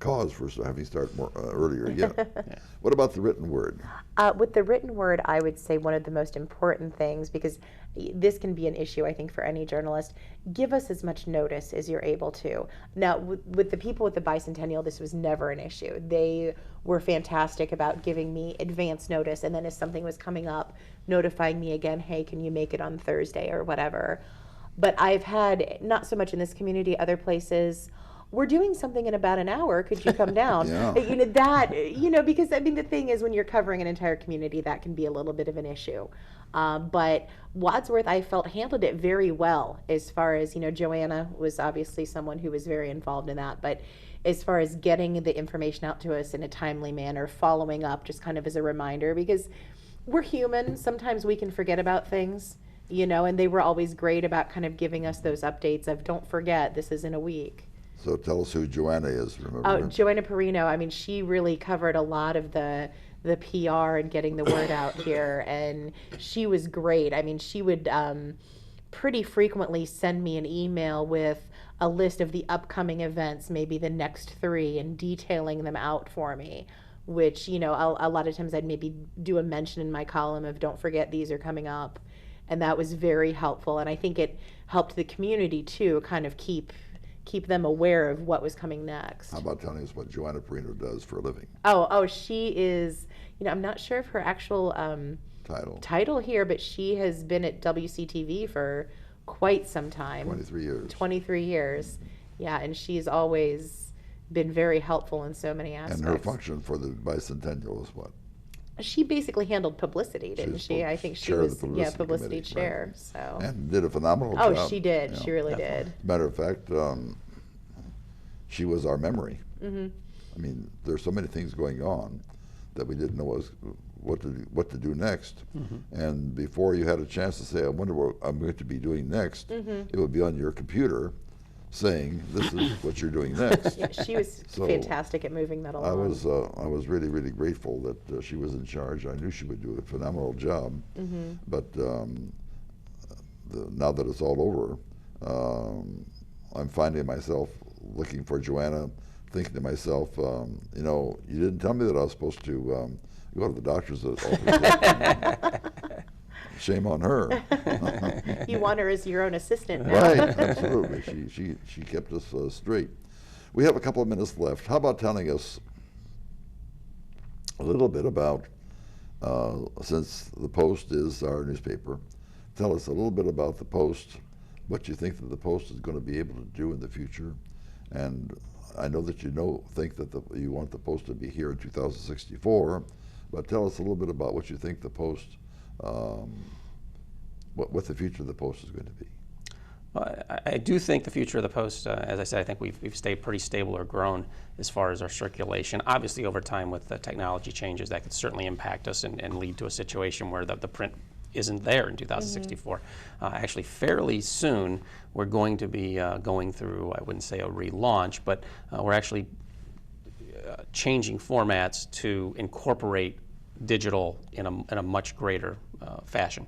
cause for having started more earlier yet. What about the written word? With the written word, I would say one of the most important things, because this can be an issue, I think, for any journalist, give us as much notice as you're able to. Now, with the people with the Bicentennial, this was never an issue. They were fantastic about giving me advance notice, and then as something was coming up, notifying me again, hey, can you make it on Thursday or whatever. But I've had, not so much in this community, other places, we're doing something in about an hour, could you come down? Because I mean, the thing is, when you're covering an entire community, that can be a little bit of an issue. But Wadsworth, I felt, handled it very well, as far as, Joanna was obviously someone who was very involved in that, but as far as getting the information out to us in a timely manner, following up just kind of as a reminder, because we're human, sometimes we can forget about things, and they were always great about kind of giving us those updates of, don't forget, this is in a week. So tell us who Joanna is, remember? Oh, Joanna Perino. I mean, she really covered a lot of the PR and getting the word out here, and she was great. I mean, she would pretty frequently send me an email with a list of the upcoming events, maybe the next 3, and detailing them out for me, which, a lot of times I'd maybe do a mention in my column of, don't forget, these are coming up, and that was very helpful. And I think it helped the community, too, kind of keep them aware of what was coming next. How about telling us what Joanna Perino does for a living? Oh, she is, I'm not sure of her actual title here, but she has been at WCTV for quite some time. 23 years. 23 years, yeah, and she's always been very helpful in so many aspects. And her function for the Bicentennial is what? She basically handled publicity, didn't she? I think she was, publicity chair. Right. So. And did a phenomenal job. Oh, she did. She really did. Matter of fact, she was our memory. I mean, there's so many things going on that we didn't know what to do next. And before you had a chance to say, I wonder what I'm going to be doing next, it would be on your computer saying, this is what you're doing next. Yeah, she was fantastic at moving that along. I was really, really grateful that she was in charge. I knew she would do a phenomenal job. But now that it's all over, I'm finding myself looking for Joanna, thinking to myself, you know, you didn't tell me that I was supposed to go to the doctor's office. Shame on her. You want her as your own assistant now. Right, absolutely. She kept us straight. We have a couple of minutes left. How about telling us a little bit about, since the Post is our newspaper, tell us a little bit about the Post, what you think that the Post is going to be able to do in the future. And I know that you think that you want the Post to be here in 2064, but tell us a little bit about what you think the Post, what the future of the Post is going to be. Well, I do think the future of the Post, as I said, I think we've stayed pretty stable or grown as far as our circulation. Obviously, over time with the technology changes, that could certainly impact us and lead to a situation where the print isn't there in 2064. Actually, fairly soon, we're going to be going through, I wouldn't say a relaunch, but we're actually changing formats to incorporate digital in a much greater fashion,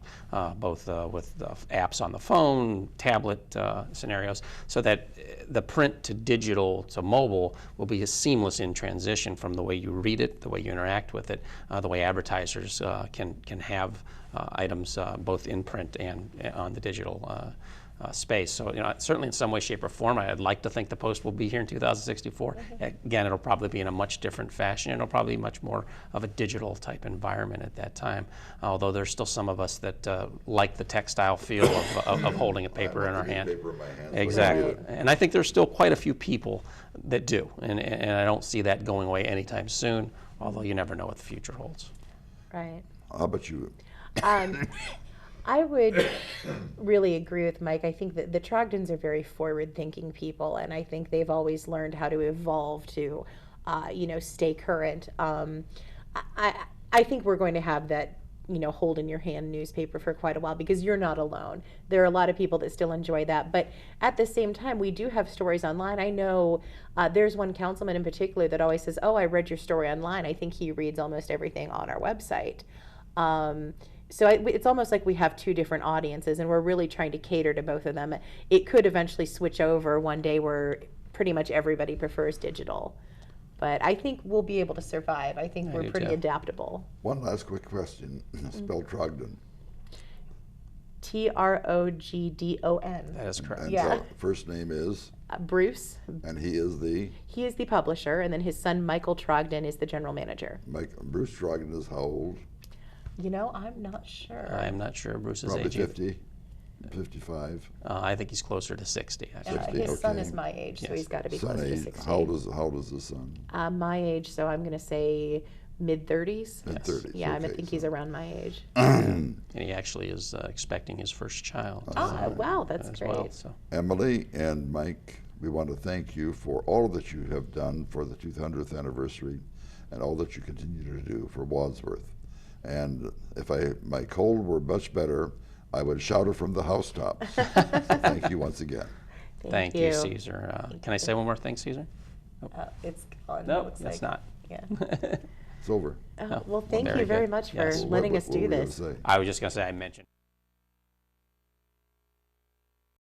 both with apps on the phone, tablet scenarios, so that the print to digital to mobile will be a seamless in transition from the way you read it, the way you interact with it, the way advertisers can have items both in print and on the digital space. So, you know, certainly in some way, shape, or form, I'd like to think the Post will be here in 2064. Again, it'll probably be in a much different fashion. It'll probably be much more of a digital type environment at that time. Although there's still some of us that like the textile feel of holding a paper in our hand. Paper in my hand. Exactly. And I think there's still quite a few people that do. And I don't see that going away anytime soon, although you never know what the future holds. Right. How about you? I would really agree with Mike. I think that the Trogdons are very forward-thinking people, and I think they've always learned how to evolve to, you know, stay current. I think we're going to have that, you know, hold in your hand newspaper for quite a while because you're not alone. There are a lot of people that still enjoy that, but at the same time, we do have stories online. I know there's one councilman in particular that always says, "Oh, I read your story online." I think he reads almost everything on our website. So it's almost like we have two different audiences, and we're really trying to cater to both of them. It could eventually switch over one day where pretty much everybody prefers digital. But I think we'll be able to survive. I think we're pretty adaptable. One last quick question. Spell Trogdon. Trogdon. That is correct. Yeah. First name is? Bruce. And he is the? He is the publisher, and then his son Michael Trogdon is the general manager. Bruce Trogdon is how old? You know, I'm not sure. I'm not sure Bruce's Probably age. 50, 55. I think he's closer to 60. Actually. His son okay. is my age, so Yes. he's got to be Son close to age. 60. How old is his son? My age, so I'm going to say mid-30s. Mid-30s. Yeah, okay, I think he's around my age. And he actually is expecting his first child. Wow, that's as great. well, so. Emily and Mike, we want to thank you for all that you have done for the 200th anniversary and all that you continue to do for Wadsworth. And if my cold were much better, I would shout it from the housetops. So thank you once again. Thank you, Caesar. Can I say one more thing, Caesar? It's gone. No, looks that's like. not. Yeah. It's over. Well, thank very you very good. much for Yes. letting What us were do we gonna this. say? I was just going to say I mentioned.